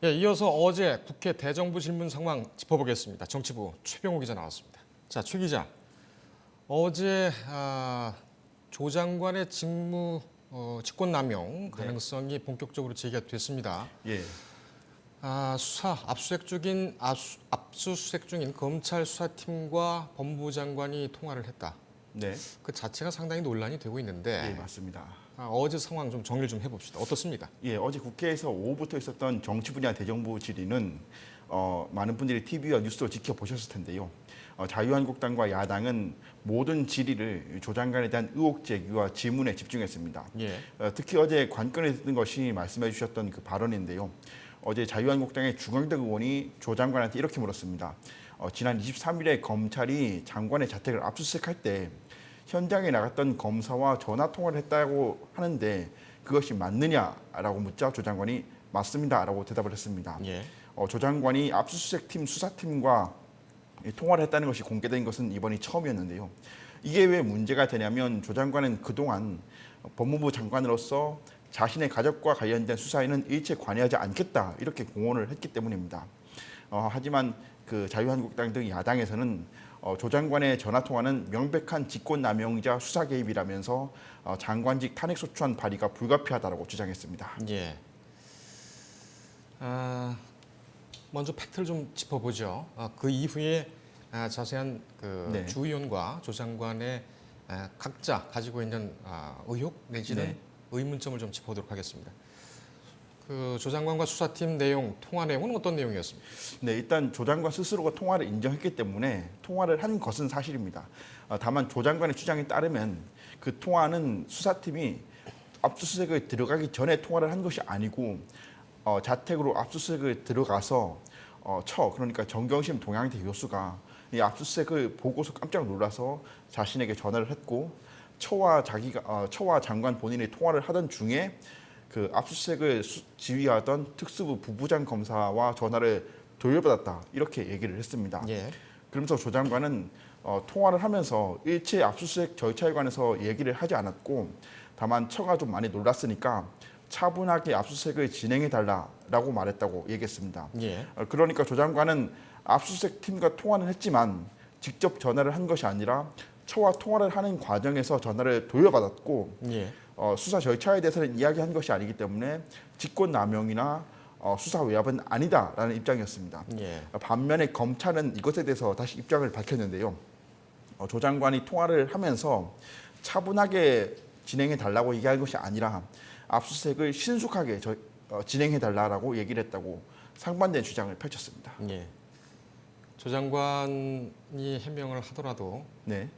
예, 이어서 어제 국회 대정부 질문 상황 짚어보겠습니다. 정치부 최병호 기자 나왔습니다. 자, 최 기자. 어제 조 장관의 직권남용 가능성이 본격적으로 제기가 됐습니다. 예, 수사 압수수색 중인 검찰 수사팀과 법무부 장관이 통화를 했다. 네, 그 자체가 상당히 논란이 되고 예, 있는데 맞습니다. 어제 상황 좀 정리를 좀 해봅시다. 어떻습니까? 예, 어제 국회에서 오후부터 있었던 정치 분야 대정부 질의는 많은 분들이 TV와 뉴스로 지켜보셨을 텐데요. 자유한국당과 야당은 모든 질의를 조 장관에 대한 의혹 제기와 질문에 집중했습니다. 예. 특히 어제 관건에 든 것이 말씀해 주셨던 그 발언인데요. 어제 자유한국당의 주광덕 의원이 조 장관한테 이렇게 물었습니다. 지난 23일에 검찰이 장관의 자택을 압수수색할 때 현장에 나갔던 검사와 전화 통화를 했다고 하는데 그것이 맞느냐라고 묻자 조 장관이 맞습니다라고 대답을 했습니다. 예. 조 장관이 압수수색팀 수사팀과 통화를 했다는 것이 공개된 것은 이번이 처음이었는데요. 이게 왜 문제가 되냐면 조 장관은 그동안 법무부 장관으로서 자신의 가족과 관련된 수사에는 일체 관여하지 않겠다 이렇게 공언을 했기 때문입니다. 하지만 그 자유한국당 등 야당에서는 조 장관의 전화 통화는 명백한 직권남용이자 수사 개입이라면서 장관직 탄핵소추안 발의가 불가피하다고 주장했습니다. 예. 먼저 팩트를 좀 짚어보죠. 그 이후에 자세한 그 네. 주 의원과 조 장관의 각자 가지고 있는 의혹 내지는 네. 의문점을 좀 짚어보도록 하겠습니다. 그 조 장관과 수사팀 내용, 통화 내용은 어떤 내용이었습니까? 네, 일단 조 장관 스스로가 통화를 인정했기 때문에 통화를 한 것은 사실입니다. 다만 조 장관의 주장에 따르면 그 통화는 수사팀이 압수수색을 들어가기 전에 통화를 한 것이 아니고 자택으로 압수수색을 들어가서 그러니까 정경심 동양대 교수가 이 압수수색을 보고서 깜짝 놀라서 자신에게 전화를 했고 처와 장관 본인이 통화를 하던 중에 그 압수수색을 지휘하던 특수부 부부장 검사와 전화를 돌려받았다 이렇게 얘기를 했습니다. 예. 그러면서 조 장관은 통화를 하면서 일체 압수수색 절차에 관해서 얘기를 하지 않았고 다만 처가 좀 많이 놀랐으니까 차분하게 압수수색을 진행해 달라라고 말했다고 얘기했습니다. 예. 그러니까 조 장관은 압수수색 팀과 통화는 했지만 직접 전화를 한 것이 아니라 처와 통화를 하는 과정에서 전화를 돌려받았고 예. 수사 절차에 대해서는 이야기한 것이 아니기 때문에 직권남용이나 수사 외압은 아니다라는 입장이었습니다. 예. 반면에 검찰은 이것에 대해서 다시 입장을 밝혔는데요. 조 장관이 통화를 하면서 차분하게 진행해 달라고 얘기한 것이 아니라 압수수색을 신속하게 진행해 달라고 얘기를 했다고 상반된 주장을 펼쳤습니다. 예. 조 장관이 해명을 하더라도 네,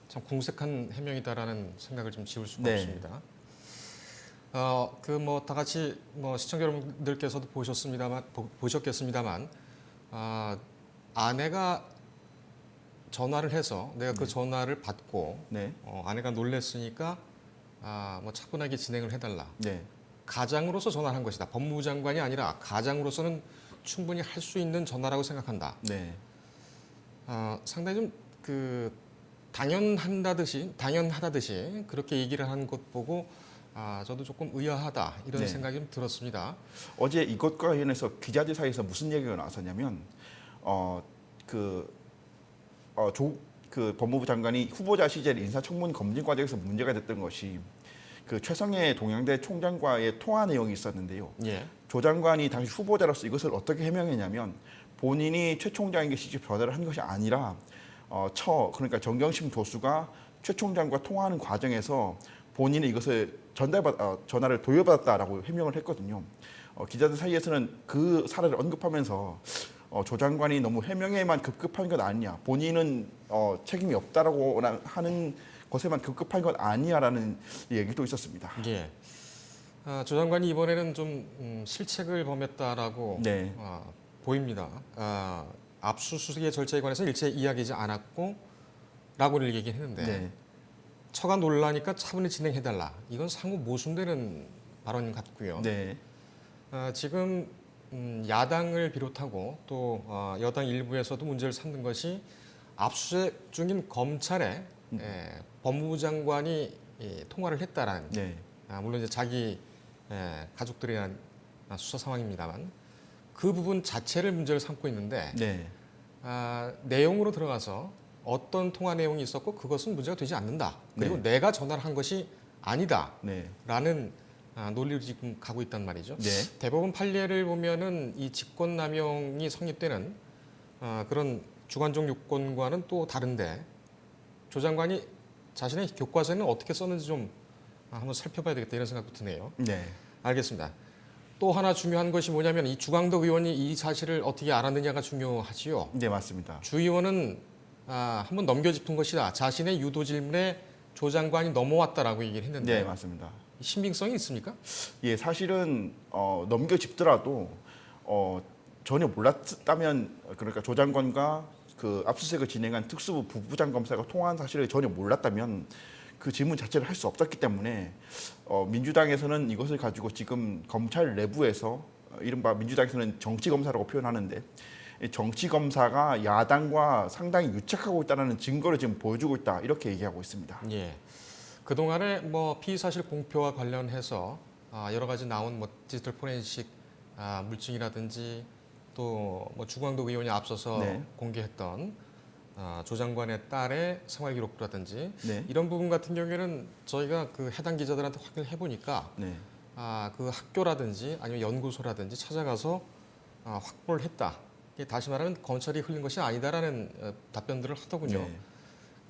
참 공색한 해명이다라는 생각을 좀 지울 수가 네. 없습니다. 그 뭐 다 같이 뭐 시청자 여러분들께서도 보셨겠습니다만, 아내가 전화를 해서 내가 그 전화를 받고 네, 아내가 놀랬으니까 뭐 차분하게 진행을 해달라. 네, 가장으로서 전화를 한 것이다. 법무부 장관이 아니라 가장으로서는 충분히 할 수 있는 전화라고 생각한다. 네, 상당히 좀 그 당연하다듯이 그렇게 얘기를 하는 것 보고 저도 조금 의아하다 이런 네. 생각이 좀 들었습니다. 어제 이것과 관련해서 기자들 사이에서 무슨 얘기가 나왔었냐면 그 법무부 장관이 후보자 시절 인사청문 검증 과정에서 문제가 됐던 것이 그 최성해 동양대 총장과의 통화 내용이 있었는데요. 예. 조 장관이 당시 후보자로서 이것을 어떻게 해명했냐면 본인이 최 총장에게 직접 전화를 한 것이 아니라 그러니까 정경심 교수가 최 총장과 통화하는 과정에서 본인이 이것을 전화를 돌려받았다라고 해명을 했거든요. 기자들 사이에서는 그 사례를 언급하면서 조 장관이 너무 해명에만 급급한 것 아니냐, 본인은 책임이 없다라고 하는 것에만 급급한 것 아니야라는 얘기도 있었습니다. 예. 조 장관이 이번에는 좀 실책을 범했다라고 네, 보입니다. 압수수색의 절차에 관해서 일체 이야기하지 않았고 라고를 얘기했는데 네, 처가 놀라니까 차분히 진행해달라. 이건 상호 모순되는 발언 같고요. 네, 지금 야당을 비롯하고 또 여당 일부에서도 문제를 삼는 것이 압수수색 중인 검찰에 법무부 장관이 통화를 했다라는 네, 물론 이제 자기 가족들에 대한 수사 상황입니다만 그 부분 자체를 문제를 삼고 있는데 네. 내용으로 들어가서 어떤 통화 내용이 있었고 그것은 문제가 되지 않는다. 그리고 네. 내가 전화를 한 것이 아니다라는 네. 논리로 지금 가고 있단 말이죠. 네. 대법원 판례를 보면은 이 직권남용이 성립되는 그런 주관적 요건과는 또 다른데 조 장관이 자신의 교과서에는 어떻게 썼는지 좀 한번 살펴봐야 되겠다 이런 생각도 드네요. 네. 알겠습니다. 또 하나 중요한 것이 뭐냐면 이 주광덕 의원이 이 사실을 어떻게 알았느냐가 중요하지요. 네, 맞습니다. 주 의원은 한번 넘겨짚은 것이다. 자신의 유도 질문에 조 장관이 넘어왔다라고 얘기를 했는데 네, 맞습니다. 신빙성이 있습니까? 예, 사실은 넘겨짚더라도 전혀 몰랐다면 그러니까 조 장관과 그 압수수색을 진행한 특수부 부부장 검사가 통화한 사실을 전혀 몰랐다면 그 질문 자체를 할 수 없었기 때문에 민주당에서는 이것을 가지고 지금 검찰 내부에서 이른바 민주당에서는 정치 검사라고 표현하는데 이 정치 검사가 야당과 상당히 유착하고 있다는 증거를 지금 보여주고 있다 이렇게 얘기하고 있습니다. 예. 그 동안에 뭐 피의 사실 공표와 관련해서 여러 가지 나온 뭐 디지털 포렌식 물증이라든지 또 뭐 주광덕 의원이 앞서서 네. 공개했던 조 장관의 딸의 생활 기록부라든지 네, 이런 부분 같은 경우에는 저희가 그 해당 기자들한테 확인을 해보니까 네, 그 학교라든지 아니면 연구소라든지 찾아가서 확보를 했다. 이게 다시 말하면 검찰이 흘린 것이 아니다라는 답변들을 하더군요. 네.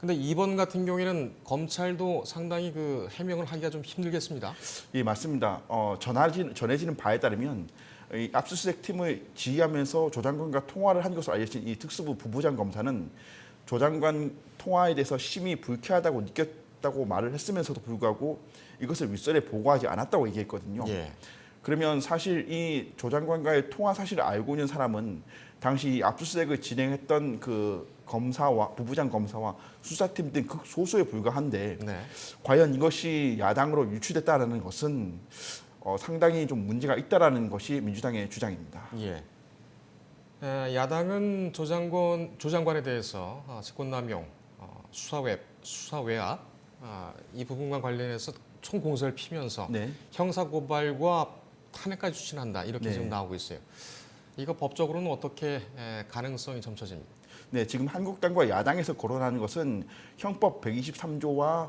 근데 이번 같은 경우에는 검찰도 상당히 그 해명을 하기가 좀 힘들겠습니다. 예, 맞습니다. 전해지는 바에 따르면 이 압수수색 팀을 지휘하면서 조 장관과 통화를 한 것으로 알려진 이 특수부 부부장 검사는 조 장관 통화에 대해서 심히 불쾌하다고 느꼈다고 말을 했으면서도 불구하고 이것을 윗선에 보고하지 않았다고 얘기했거든요. 예. 그러면 사실 이 조 장관과의 통화 사실을 알고 있는 사람은 당시 압수수색을 진행했던 그 검사와 부부장 검사와 수사팀 등 극소수에 불과한데 네. 과연 이것이 야당으로 유출됐다는 것은 상당히 좀 문제가 있다라는 것이 민주당의 주장입니다. 예. 야당은 조 장관에 대해서 직권남용, 수사외압 이 부분과 관련해서 총 공세를 피면서 네, 형사 고발과 탄핵까지 추진한다 이렇게 네. 지금 나오고 있어요. 이거 법적으로는 어떻게 가능성이 점쳐집니까? 네, 지금 한국당과 야당에서 거론하는 것은 형법 123조와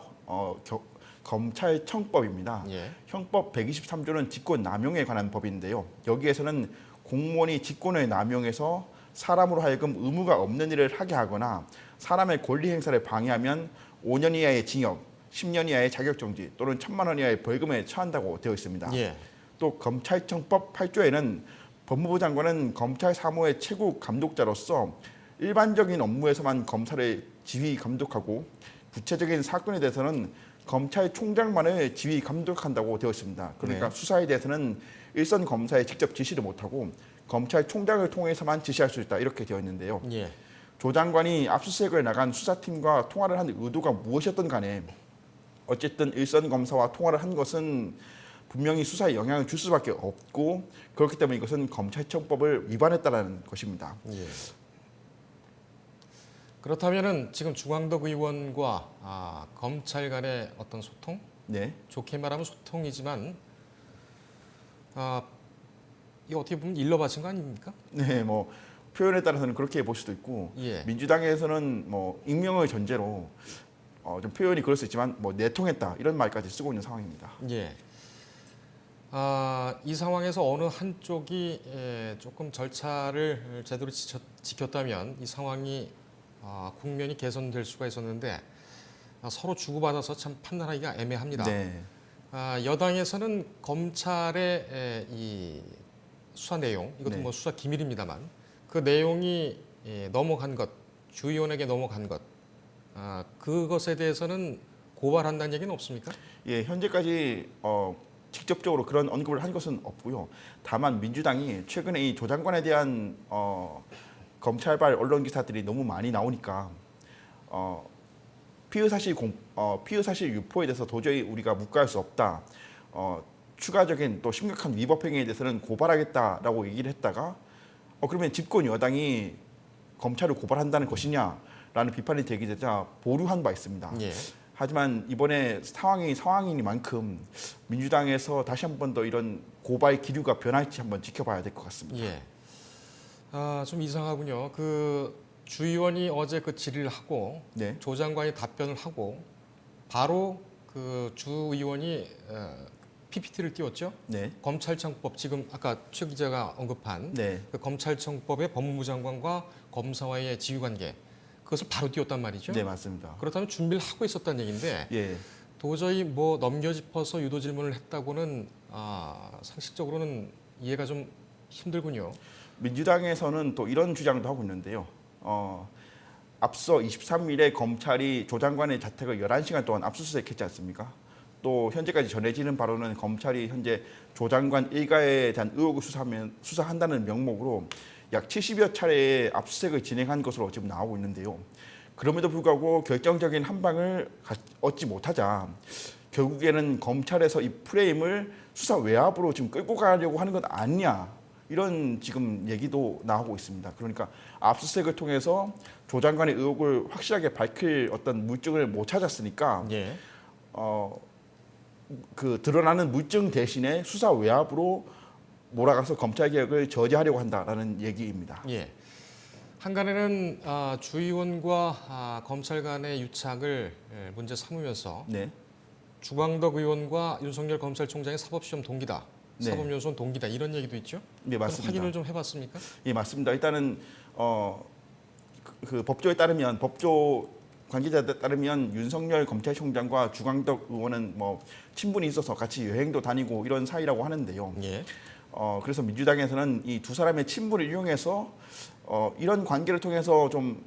검찰청법입니다. 예. 형법 123조는 직권 남용에 관한 법인데요. 여기에서는 공무원이 직권을 남용해서 사람으로 하여금 의무가 없는 일을 하게 하거나 사람의 권리 행사를 방해하면 5년 이하의 징역, 10년 이하의 자격정지 또는 1,000만 원 이하의 벌금에 처한다고 되어 있습니다. 예. 또 검찰청법 8조에는 법무부 장관은 검찰 사무의 최고 감독자로서 일반적인 업무에서만 검사를 지휘 감독하고 구체적인 사건에 대해서는 검찰총장만을 지휘 감독한다고 되어 있습니다. 그러니까 네. 수사에 대해서는 일선 검사에 직접 지시를 못하고 검찰총장을 통해서만 지시할 수 있다 이렇게 되어 있는데요. 예. 조 장관이 압수수색을 나간 수사팀과 통화를 한 의도가 무엇이었던 간에 어쨌든 일선 검사와 통화를 한 것은 분명히 수사에 영향을 줄 수밖에 없고 그렇기 때문에 이것은 검찰청법을 위반했다는 것입니다. 예. 그렇다면은 지금 주광덕 의원과 검찰 간의 어떤 소통, 네, 좋게 말하면 소통이지만 이거 어떻게 보면 일러 바친 거 아닙니까? 네, 뭐 표현에 따라서는 그렇게 볼 수도 있고 예. 민주당에서는 뭐 익명을 전제로 좀 표현이 그럴 수 있지만 뭐 내통했다 이런 말까지 쓰고 있는 상황입니다. 예. 이 상황에서 어느 한쪽이 조금 절차를 제대로 지켰다면 이 상황이 국면이 개선될 수가 있었는데 서로 주고받아서 참 판단하기가 애매합니다. 네, 여당에서는 검찰의 이 수사 내용, 이것도 네. 뭐 수사 기밀입니다만 그 내용이 넘어간 것, 주 의원에게 넘어간 것, 그것에 대해서는 고발한다는 얘기는 없습니까? 예, 현재까지 직접적으로 그런 언급을 한 것은 없고요. 다만 민주당이 최근에 이 조 장관에 대한 검찰발 언론 기사들이 너무 많이 나오니까 피의 사실 유포에 대해서 도저히 우리가 묵과할 수 없다. 추가적인 또 심각한 위법 행위에 대해서는 고발하겠다라고 얘기를 했다가 그러면 집권 여당이 검찰을 고발한다는 것이냐라는 비판이 제기되자 보류한 바 있습니다. 예. 하지만 이번에 상황이니만큼 민주당에서 다시 한 번 더 이런 고발 기류가 변할지 한번 지켜봐야 될 것 같습니다. 예. 좀 이상하군요. 그 주 의원이 어제 그 질의를 하고 네. 조 장관이 답변을 하고 바로 그 주 의원이 PPT를 띄웠죠. 네. 검찰청법 지금 아까 최 기자가 언급한 네. 그 검찰청법의 법무부 장관과 검사와의 지휘관계 그것을 바로 띄웠단 말이죠. 네, 맞습니다. 그렇다면 준비를 하고 있었다는 얘기인데 예. 도저히 뭐 넘겨짚어서 유도 질문을 했다고는 상식적으로는 이해가 좀 힘들군요. 민주당에서는 또 이런 주장도 하고 있는데요. 앞서 23일에 검찰이 조 장관의 자택을 11시간 동안 압수수색했지 않습니까? 또 현재까지 전해지는 바로는 검찰이 현재 조 장관 일가에 대한 의혹을 수사한다는 명목으로 약 70여 차례의 압수수색을 진행한 것으로 지금 나오고 있는데요. 그럼에도 불구하고 결정적인 한 방을 얻지 못하자 결국에는 검찰에서 이 프레임을 수사 외압으로 지금 끌고 가려고 하는 것 아니냐 이런 지금 얘기도 나오고 있습니다. 그러니까 압수수색을 통해서 조 장관의 의혹을 확실하게 밝힐 어떤 물증을 못 찾았으니까 예. 그 드러나는 물증 대신에 수사 외압으로 몰아가서 검찰 개혁을 저지하려고 한다라는 얘기입니다. 예. 한간에는 주 의원과 검찰 간의 유착을 문제 삼으면서 네, 주광덕 의원과 윤석열 검찰총장의 사법시험 동기다. 네. 사법연수원 동기다. 이런 얘기도 있죠. 네 맞습니다. 확인을 좀 해봤습니까? 예, 맞습니다. 일단은 그 법조에 따르면 법조 관계자들 따르면 윤석열 검찰총장과 주광덕 의원은 뭐 친분이 있어서 같이 여행도 다니고 이런 사이라고 하는데요. 예. 그래서 민주당에서는 이 두 사람의 친분을 이용해서 이런 관계를 통해서 좀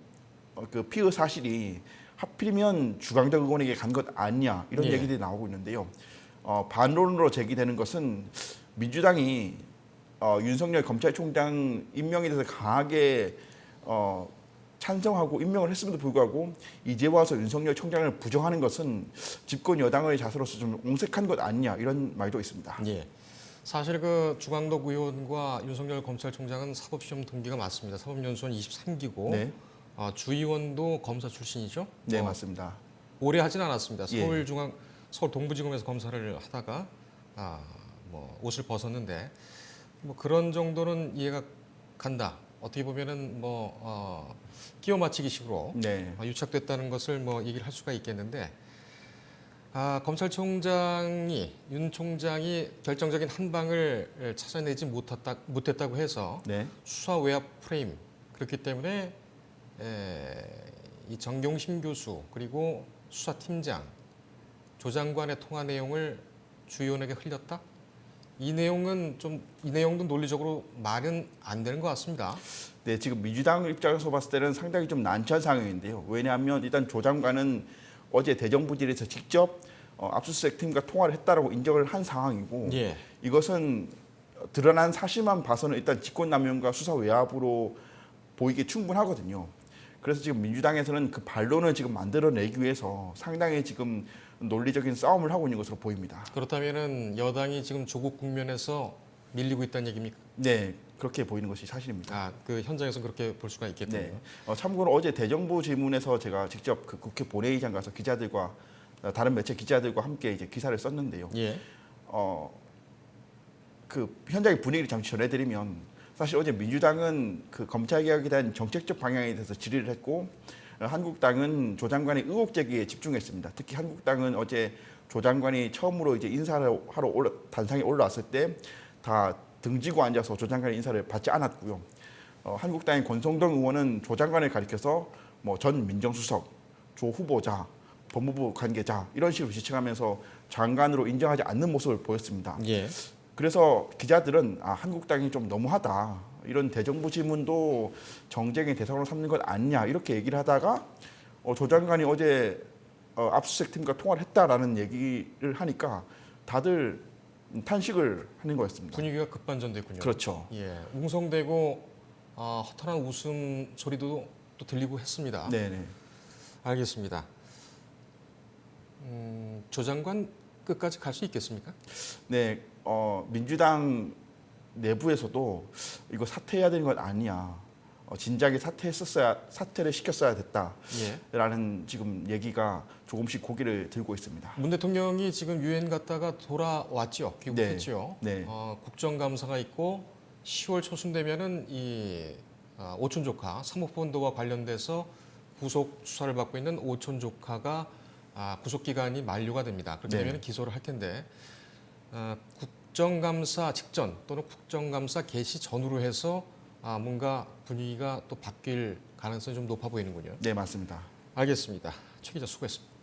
그 피의 사실이 하필이면 주광덕 의원에게 간 것 아니냐 이런 예. 얘기들이 나오고 있는데요. 반론으로 제기되는 것은 민주당이 윤석열 검찰총장 임명에 대해서 강하게 찬성하고 임명을 했음에도 불구하고 이제 와서 윤석열 총장을 부정하는 것은 집권 여당의 자세로서 좀 옹색한 것 아니냐 이런 말도 있습니다. 예. 사실 그 주광덕 의원과 윤석열 검찰총장은 사법시험 동기가 맞습니다. 사법연수원 23기고 네, 주 의원도 검사 출신이죠. 네 맞습니다. 오래 하진 않았습니다. 예. 서울 동부지검에서 검사를 하다가 뭐 옷을 벗었는데 뭐 그런 정도는 이해가 간다. 어떻게 보면은 뭐 끼워 맞추기식으로 네, 유착됐다는 것을 뭐 얘기를 할 수가 있겠는데 검찰총장이 윤 총장이 결정적인 한 방을 찾아내지 못했다고 해서 네, 수사 외압 프레임 그렇기 때문에 이 정경심 교수 그리고 수사팀장 조 장관의 통화 내용을 주 의원에게 흘렸다? 이 내용도 논리적으로 말은 안 되는 것 같습니다. 네. 지금 민주당 입장에서 봤을 때는 상당히 좀 난처한 상황인데요. 왜냐하면 일단 조 장관은 어제 대정부질에서 직접 압수수색 팀과 통화를 했다라고 인정을 한 상황이고 예. 이것은 드러난 사실만 봐서는 일단 직권남용과 수사 외압으로 보이기 충분하거든요. 그래서 지금 민주당에서는 그 반론을 지금 만들어내기 위해서 상당히 지금 논리적인 싸움을 하고 있는 것으로 보입니다. 그렇다면은 여당이 지금 조국 국면에서 밀리고 있다는 얘기입니까? 네, 그렇게 보이는 것이 사실입니다. 그 현장에서 그렇게 볼 수가 있겠군요. 네. 참고로 어제 대정부 질문에서 제가 직접 그 국회 본회의장 가서 기자들과 다른 매체 기자들과 함께 이제 기사를 썼는데요. 예. 그 현장의 분위기를 잠시 전해드리면 사실 어제 민주당은 그 검찰 개혁에 대한 정책적 방향에 대해서 질의를 했고 한국당은 조 장관의 의혹 제기에 집중했습니다. 특히 한국당은 어제 조 장관이 처음으로 이제 인사를 하러 단상에 올라왔을 때 다 등지고 앉아서 조 장관의 인사를 받지 않았고요. 한국당의 권성동 의원은 조 장관을 가리켜서 뭐 전 민정수석, 조 후보자, 법무부 관계자 이런 식으로 지칭하면서 장관으로 인정하지 않는 모습을 보였습니다. 예. 그래서 기자들은 한국당이 좀 너무하다. 이런 대정부 질문도 정쟁의 대상으로 삼는 것 아니냐 이렇게 얘기를 하다가 조 장관이 어제 압수수색 팀과 통화를 했다라는 얘기를 하니까 다들 탄식을 하는 거였습니다. 분위기가 급반전됐군요. 그렇죠. 예. 웅성대고 허탈한 웃음 소리도 또 들리고 했습니다. 네네. 알겠습니다. 조 장관 끝까지 갈 수 있겠습니까? 네, 민주당 내부에서도 이거 사퇴해야 되는 건 아니야. 진작에 사퇴를 시켰어야 됐다라는 지금 얘기가 조금씩 고개를 들고 있습니다. 문 대통령이 지금 유엔 갔다가 돌아왔죠. 귀국했죠. 네. 국정감사가 있고 10월 초순 되면은 이 오촌 조카 사모펀드와 관련돼서 구속 수사를 받고 있는 오촌 조카가 구속 기간이 만료가 됩니다. 그렇게 네. 되면 기소를 할 텐데 국정감사 직전 또는 국정감사 개시 전후로 해서 뭔가 분위기가 또 바뀔 가능성이 좀 높아 보이는군요. 네, 맞습니다. 알겠습니다. 최 기자 수고했습니다.